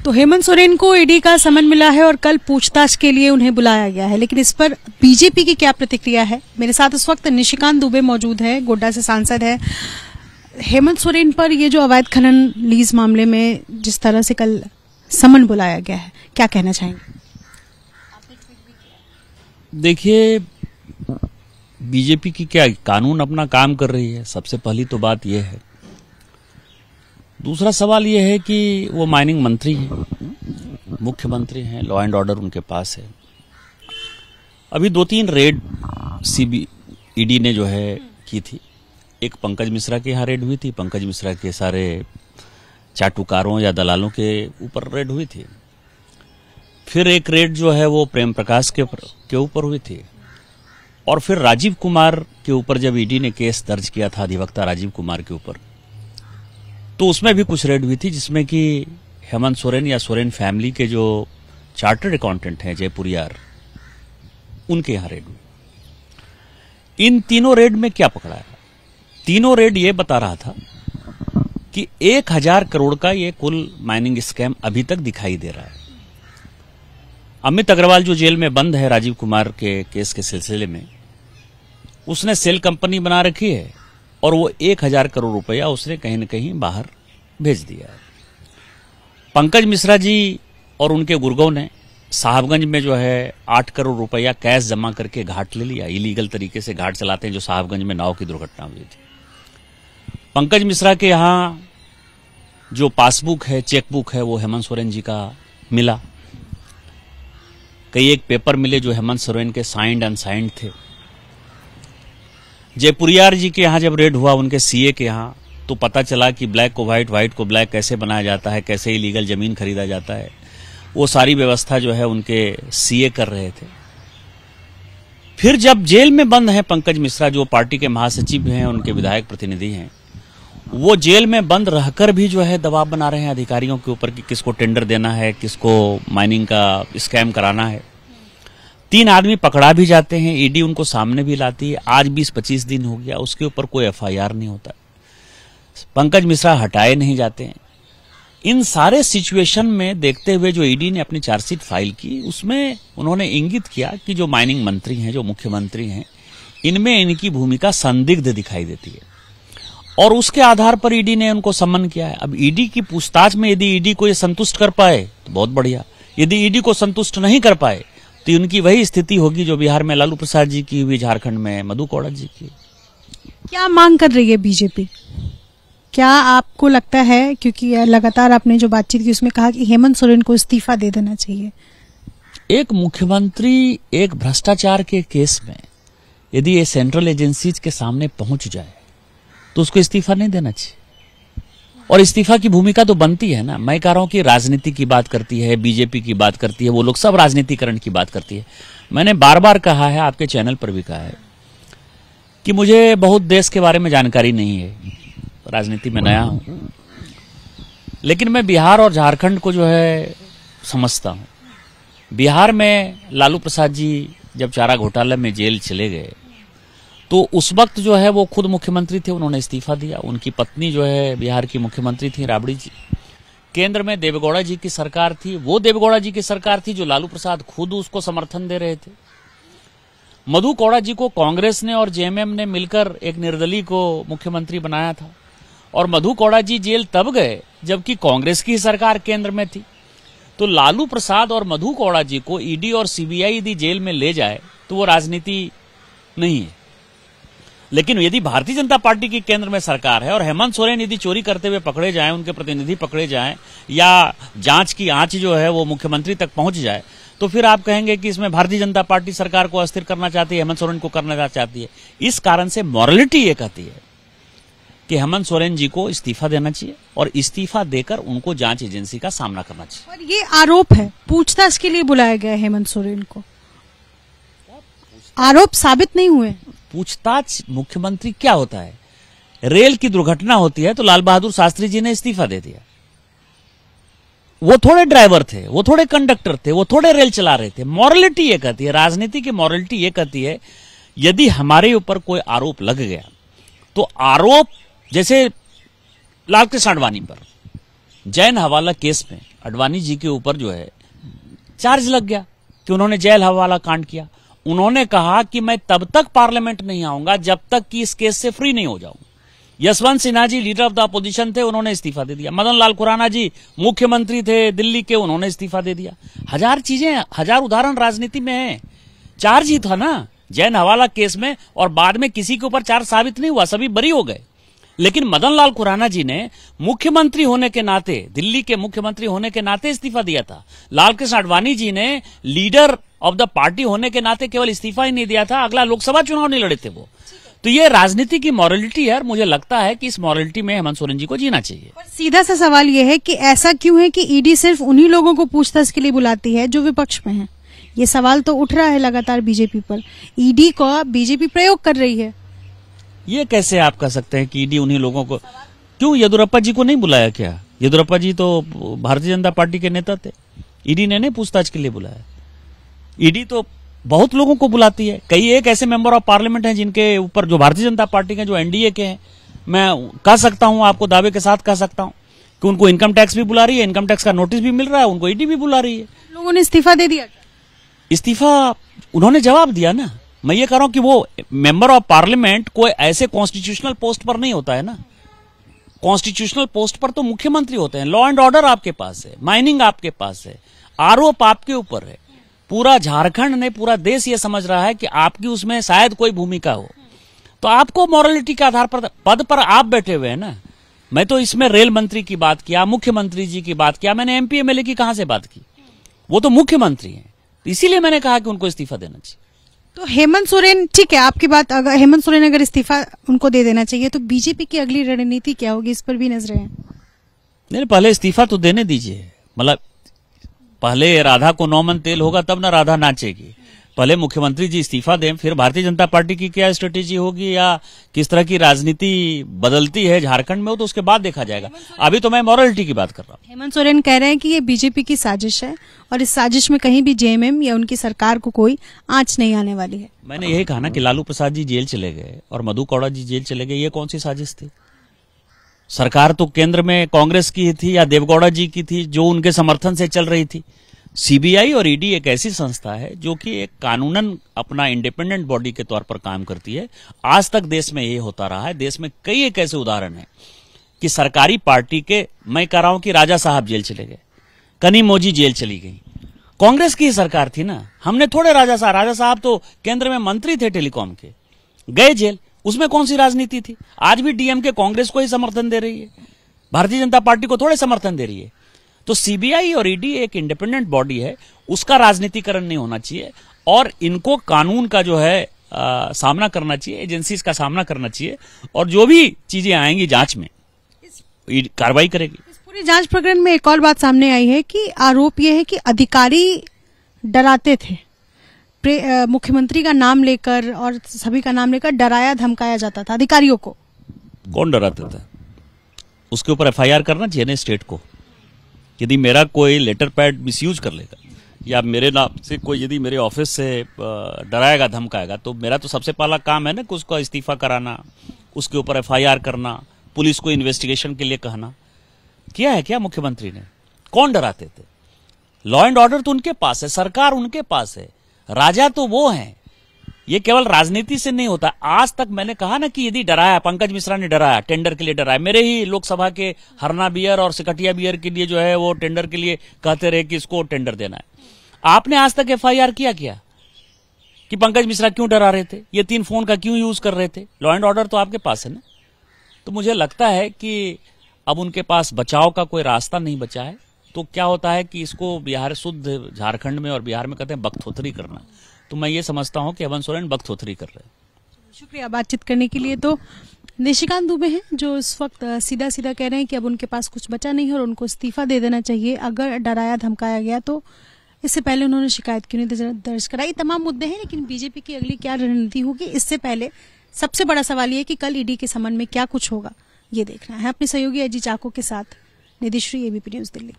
तो हेमंत सोरेन को ईडी का समन मिला है और कल पूछताछ के लिए उन्हें बुलाया गया है, लेकिन इस पर बीजेपी की क्या प्रतिक्रिया है? मेरे साथ इस वक्त निशिकांत दुबे मौजूद है, गोड्डा से सांसद है। हेमंत सोरेन पर ये जो अवैध खनन लीज मामले में जिस तरह से कल समन बुलाया गया है, क्या कहना चाहेंगे? देखिए, बीजेपी की क्या, कानून अपना काम कर रही है, सबसे पहली तो बात यह है। दूसरा सवाल यह है कि वो माइनिंग मंत्री हैं, मुख्यमंत्री हैं, लॉ एंड ऑर्डर उनके पास है। अभी 2-3 रेड ईडी ने जो है की थी। एक पंकज मिश्रा के यहाँ रेड हुई थी, पंकज मिश्रा के सारे चाटुकारों या दलालों के ऊपर रेड हुई थी। फिर एक रेड जो है वो प्रेम प्रकाश के ऊपर हुई थी, और फिर राजीव कुमार के ऊपर जब ईडी ने केस दर्ज किया था, अधिवक्ता राजीव कुमार के ऊपर, तो उसमें भी कुछ रेड हुई थी, जिसमें कि हेमंत सोरेन या सोरेन फैमिली के जो चार्टर्ड अकाउंटेंट हैं जयपुरियार, उनके यहाँ रेड हुई। इन तीनों रेड में क्या पकड़ा है? तीनों रेड ये बता रहा था कि 1000 करोड़ का ये कुल माइनिंग स्कैम अभी तक दिखाई दे रहा है। अमित अग्रवाल जो जेल में बंद है राजीव कुमार के केस के सिलसिले में, उसने सेल कंपनी बना रखी है और वो 1000 करोड़ रुपया उसने कहीं न कहीं बाहर भेज दिया है। पंकज मिश्रा जी और उनके गुर्गों ने साहबगंज में जो है 8 करोड़ रुपया कैश जमा करके घाट ले लिया। इलीगल तरीके से घाट चलाते हैं, जो साहबगंज में नाव की दुर्घटना हुई थी। पंकज मिश्रा के यहाँ जो पासबुक है, चेकबुक है, वो हेमंत सोरेन जी का मिला। कई एक पेपर मिले जो हेमंत सोरेन के साइंड अनसाइंड थे। जयपुरियार जी के यहाँ जब रेड हुआ, उनके सीए के यहाँ, तो पता चला कि ब्लैक को व्हाइट, व्हाइट को ब्लैक कैसे बनाया जाता है, कैसे इलीगल जमीन खरीदा जाता है, वो सारी व्यवस्था जो है उनके सीए कर रहे थे। फिर जब जेल में बंद है पंकज मिश्रा, जो पार्टी के महासचिव हैं, उनके विधायक प्रतिनिधि हैं, वो जेल में बंद रहकर भी जो है दबाव बना रहे हैं अधिकारियों के ऊपर कि किसको टेंडर देना है, किसको माइनिंग का स्कैम कराना है। 3 आदमी पकड़ा भी जाते हैं, ईडी उनको सामने भी लाती है। आज 20-25 दिन हो गया, उसके ऊपर कोई एफआईआर नहीं होता। पंकज मिश्रा हटाए नहीं जाते हैं। इन सारे सिचुएशन में देखते हुए जो ईडी ने अपनी चार्जशीट फाइल की, उसमें उन्होंने इंगित किया कि जो माइनिंग मंत्री हैं, जो मुख्यमंत्री हैं, इनमें इनकी भूमिका संदिग्ध दिखाई देती है, और उसके आधार पर ईडी ने उनको सम्मन किया है। अब ईडी की पूछताछ में यदि ईडी को ये संतुष्ट कर पाए तो बहुत बढ़िया, यदि ईडी को संतुष्ट नहीं कर पाए तो उनकी वही स्थिति होगी जो बिहार में लालू प्रसाद जी की हुई, झारखंड में मधु कौड़ा जी की। क्या मांग कर रही है बीजेपी? क्या आपको लगता है, क्योंकि लगातार आपने जो बातचीत की उसमें कहा कि हेमंत सोरेन को इस्तीफा दे देना चाहिए। एक मुख्यमंत्री एक भ्रष्टाचार के केस में यदि ये सेंट्रल एजेंसीज के सामने पहुंच जाए तो उसको इस्तीफा नहीं देना चाहिए। और इस्तीफा की भूमिका तो बनती है ना। मैं कह रहा हूं कि राजनीति की बात करती है, बीजेपी की बात करती है, वो लोग सब राजनीतिकरण की बात करती है। मैंने बार बार कहा है, आपके चैनल पर भी कहा है कि मुझे बहुत देश के बारे में जानकारी नहीं है, राजनीति में नया हूं, लेकिन मैं बिहार और झारखंड को जो है समझता हूं। बिहार में लालू प्रसाद जी जब चारा घोटाला में जेल चले गए, तो उस वक्त जो है वो खुद मुख्यमंत्री थे, उन्होंने इस्तीफा दिया। उनकी पत्नी जो है बिहार की मुख्यमंत्री थी, राबड़ी जी। केंद्र में देवेगौड़ा जी की सरकार थी, वो देवेगौड़ा जी की सरकार थी जो लालू प्रसाद खुद उसको समर्थन दे रहे थे। मधु कौड़ा जी को कांग्रेस ने और जेएमएम ने मिलकर एक निर्दलीय को मुख्यमंत्री बनाया था, और मधु कौड़ा जी जेल तब गए जबकि कांग्रेस की सरकार केंद्र में थी। तो लालू प्रसाद और मधु कौड़ा जी को ईडी और सीबीआई यदि जेल में ले जाए तो वो राजनीति नहीं है। लेकिन यदि भारतीय जनता पार्टी की केंद्र में सरकार है और हेमंत सोरेन यदि चोरी करते हुए पकड़े जाएं, उनके प्रतिनिधि पकड़े जाएं, या जांच की आंच जो है वो मुख्यमंत्री तक पहुंच जाए, तो फिर आप कहेंगे कि इसमें भारतीय जनता पार्टी सरकार को अस्थिर करना चाहती है, हेमंत सोरेन को करना चाहती है। इस कारण से मॉरलिटी ये कहती है कि हेमंत सोरेन जी को इस्तीफा देना चाहिए, और इस्तीफा देकर उनको जांच एजेंसी का सामना करना चाहिए। और ये आरोप है, पूछताछ के लिए बुलाया गया हेमंत सोरेन को, आरोप साबित नहीं हुए। पूछताछ मुख्यमंत्री क्या होता है? रेल की दुर्घटना होती है तो लाल बहादुर शास्त्री जी ने इस्तीफा दे दिया। वो थोड़े ड्राइवर थे, वो थोड़े कंडक्टर थे, वो थोड़े रेल चला रहे थे। मॉरलिटी ये कहती है, राजनीति की मॉरलिटी ये कहती है, यदि हमारे ऊपर कोई आरोप लग गया तो आरोप, जैसे लालकृष्ण आडवाणी पर जैन हवाला केस में अडवाणी जी के ऊपर जो है चार्ज लग गया कि उन्होंने जेल हवाला कांड किया। उन्होंने कहा कि मैं तब तक पार्लियामेंट नहीं आऊंगा जब तक कि इस केस से फ्री नहीं हो जाऊं। Yashwant Sinha ji leader of the opposition थे, उन्होंने इस्तीफा दे दिया। मदन लाल खुराना जी मुख्यमंत्री थे दिल्ली के, उन्होंने इस्तीफा दे दिया। हजार चीजें, हजार उदाहरण राजनीति में है। चार्ज ही था ना जैन हवाला केस में, और बाद में किसी के ऊपर चार्ज साबित नहीं हुआ, सभी बरी हो गए। लेकिन मदन लाल खुराना जी ने मुख्यमंत्री होने के नाते, दिल्ली के मुख्यमंत्री होने के नाते इस्तीफा दिया था। लालकृष्ण आडवाणी जी ने लीडर ऑफ द पार्टी होने के नाते केवल इस्तीफा ही नहीं दिया था, अगला लोकसभा चुनाव नहीं लड़े थे वो। तो ये राजनीति की मॉरलिटी है, और मुझे लगता है कि इस मॉरलिटी में हेमंत सोरेन जी को जीना चाहिए। पर सीधा सा सवाल ये है कि ऐसा क्यों है कि ईडी सिर्फ उन्हीं लोगों को पूछताछ के लिए बुलाती है जो विपक्ष में है? ये सवाल तो उठ रहा है लगातार बीजेपी पर। ईडी को बीजेपी प्रयोग कर रही है। ये कैसे आप कह सकते हैं कि ईडी उन्हीं लोगों को? क्यों येदियुरप्पा जी को नहीं बुलाया क्या? येदियुरप्पा जी तो भारतीय जनता पार्टी के नेता थे, ईडी ने नहीं पूछताछ के लिए बुलाया। ईडी तो बहुत लोगों को बुलाती है। कई एक ऐसे मेंबर ऑफ पार्लियामेंट हैं जिनके ऊपर, जो भारतीय जनता पार्टी के, जो एनडीए के हैं, मैं कह सकता हूं, आपको दावे के साथ कह सकता हूं कि उनको इनकम टैक्स भी बुला रही है, इनकम टैक्स का नोटिस भी मिल रहा है, उनको ईडी भी बुला रही है। लोगों ने इस्तीफा दे दिया। इस्तीफा उन्होंने जवाब दिया ना। मैं ये कह रहा हूं कि वो मेंबर ऑफ पार्लियामेंट कोई ऐसे कॉन्स्टिट्यूशनल पोस्ट पर नहीं होता है ना। कॉन्स्टिट्यूशनल पोस्ट पर तो मुख्यमंत्री होते हैं। लॉ एंड ऑर्डर आपके पास है, माइनिंग आपके पास है, आरोप आपके ऊपर है। पूरा झारखंड ने, पूरा देश ये समझ रहा है कि आपकी उसमें शायद कोई भूमिका हो, तो आपको मॉरलिटी के आधार पर पद पर आप बैठे हुए हैं ना। मैं तो इसमें रेल मंत्री की बात किया, मुख्यमंत्री जी की बात किया, मैंने एमपी एमएलए की कहां से बात की? वो तो मुख्यमंत्री हैं, इसीलिए मैंने कहा कि उनको इस्तीफा देना चाहिए। तो हेमंत सोरेन, ठीक है आपकी बात, अगर हेमंत सोरेन अगर इस्तीफा उनको दे देना चाहिए तो बीजेपी की अगली रणनीति क्या होगी, इस पर भी नजरें हैं? नहीं, पहले इस्तीफा तो देने दीजिए। मतलब पहले राधा को 9 मन तेल होगा तब ना राधा नाचेगी। पहले मुख्यमंत्री जी इस्तीफा दें, फिर भारतीय जनता पार्टी की क्या स्ट्रेटेजी होगी या किस तरह की राजनीति बदलती है झारखंड में, तो उसके बाद देखा जाएगा। अभी तो मैं मॉरलिटी की बात कर रहा हूँ। हेमंत सोरेन कह रहे हैं कि ये बीजेपी की साजिश है और इस साजिश में कहीं भी जेएमएम या उनकी सरकार को कोई आंच नहीं आने वाली है। मैंने यही कहा ना कि लालू प्रसाद जी जेल चले गए और मधु कौड़ा जी जेल चले गए, ये कौन सी साजिश थी? सरकार तो केंद्र में कांग्रेस की थी या देवगौड़ा जी की थी, जो उनके समर्थन से चल रही थी। सीबीआई और ईडी एक ऐसी संस्था है जो कि एक कानूनन अपना इंडिपेंडेंट बॉडी के तौर पर काम करती है। आज तक देश में ये होता रहा है। देश में कई एक ऐसे उदाहरण हैं कि सरकारी पार्टी के, मैं कह रहा हूं कि राजा साहब जेल चले गए, कनीमोजी जेल चली गई, कांग्रेस की ही सरकार थी ना। हमने थोड़े राजा साहब तो केंद्र में मंत्री थे टेलीकॉम के, गए जेल, उसमें कौन सी राजनीति थी? आज भी डीएमके कांग्रेस को ही समर्थन दे रही है, भारतीय जनता पार्टी को थोड़े समर्थन दे रही है। तो सीबीआई और ईडी एक इंडिपेंडेंट बॉडी है, उसका राजनीतिकरण नहीं होना चाहिए और इनको कानून का जो है सामना करना चाहिए, एजेंसीज का सामना करना चाहिए, और जो भी चीजें आएंगी जांच में कार्रवाई करेगी। इस पूरी जांच प्रकरण में एक और बात सामने आई है कि आरोप यह है कि अधिकारी डराते थे, मुख्यमंत्री का नाम लेकर और सभी का नाम लेकर डराया धमकाया जाता था अधिकारियों को। कौन डराता था? उसके ऊपर एफआईआर करना चाहिए ना स्टेट को। यदि मेरा कोई लेटर पैड मिसयूज कर लेगा या मेरे नाम से कोई यदि मेरे ऑफिस से डराएगा धमकाएगा, तो मेरा तो सबसे पहला काम है ना कि उसका इस्तीफा कराना, उसके ऊपर एफआईआर करना, पुलिस को इन्वेस्टिगेशन के लिए कहना। किया है क्या मुख्यमंत्री ने? कौन डराते थे? लॉ एंड ऑर्डर तो उनके पास है, सरकार उनके पास है, राजा तो वो हैं। ये केवल राजनीति से नहीं होता। आज तक मैंने कहा ना कि यदि डराया, पंकज मिश्रा ने डराया, टेंडर के लिए डराया, मेरे ही लोकसभा के हरना बियर और सिकटिया बियर के लिए जो है वो टेंडर के लिए कहते रहे कि इसको टेंडर देना है। आपने आज तक एफआईआर किया क्या कि पंकज मिश्रा क्यों डरा रहे थे, ये 3 फोन का क्यों यूज कर रहे थे? लॉ एंड ऑर्डर तो आपके पास है ना। तो मुझे लगता है कि अब उनके पास बचाव का कोई रास्ता नहीं बचा है। तो क्या होता है कि इसको बिहार, शुद्ध झारखंड में और बिहार में कहते हैं बकथोतरी करना। तो मैं ये समझता हूं कि हेमंत सोरेन बकथोतरी कर रहे हैं। शुक्रिया बातचीत करने के लिए। तो निशिकांत दुबे हैं जो इस वक्त सीधा सीधा कह रहे हैं कि अब उनके पास कुछ बचा नहीं है और उनको इस्तीफा दे देना चाहिए अगर डराया धमकाया गया। तो इससे पहले उन्होंने शिकायत क्यों नहीं दर्ज कराई? तमाम मुद्दे हैं, लेकिन बीजेपी की अगली क्या रणनीति होगी, इससे पहले सबसे बड़ा सवाल ये कि कल ईडी के समन में क्या कुछ होगा, ये देखना है। अपने सहयोगी अजी चाको के साथ निधिश्री, एबीपी न्यूज दिल्ली।